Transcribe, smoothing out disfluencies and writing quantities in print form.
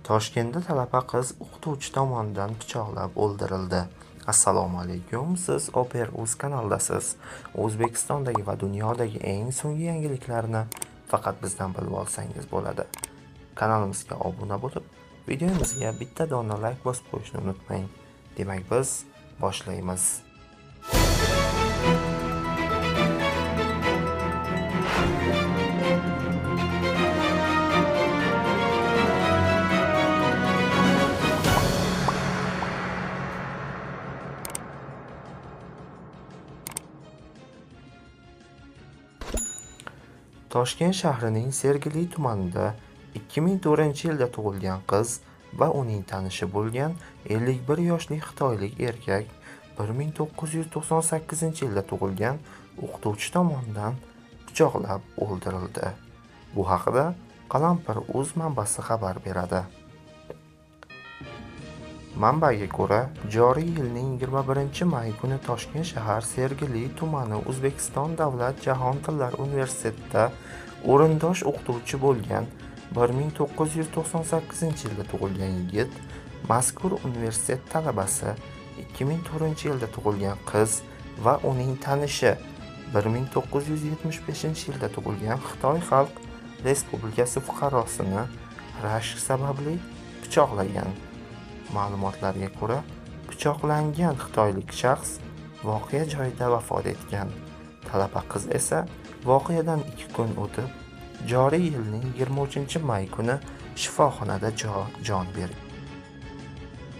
Toshkentda talaba qiz o'qituvchi tomonidan pichoqlab o'ldirildi. Assalomu alaykum, siz Oper.uz kanalidasiz. O'zbekistondagi va dunyodagi eng so'nggi yangiliklarni faqat bizdan bilib olsangiz bo'ladi. Kanalimizga obuna bo'lib, videomizga bitta dona like bosib qo'yishni unutmang. Demak, biz boshlaymiz. Toshkent shahrining Sergeli tumanida 2004-yilda tug'ilgan qiz va uning tanishi bo'lgan 51 yoshli xitoylik erkak 1998-yilda tug'ilgan o'qituvchi tomonidan pichoqlab o'ldirildi. Bu haqida Qalampir.uz manbasi xabar beradi. Manbaga ko'ra, joriy yilning 21-may kuni Toshkent shahar Sergeli tumani O'zbekiston Davlat jahon tillari universitetida o'rindosh o'qituvchi bo'lgan 1998-yilda tug'ilgan yigit mazkur universitet talabasi 2004-yilda tug'ilgan qiz va uning tanishi 1975-yilda tug'ilgan Xitoy Xalq Respublikasi fuqarosini rashk sababli pichoqlagan. Ma'lumotlarga ko'ra, pichoqlangan xitoylik shaxs voqea joyida vafot etgan. Talaba qiz esa voqeadan 2 kun o'tib, joriy yilning 23-may kuni shifoxonada jon bergan.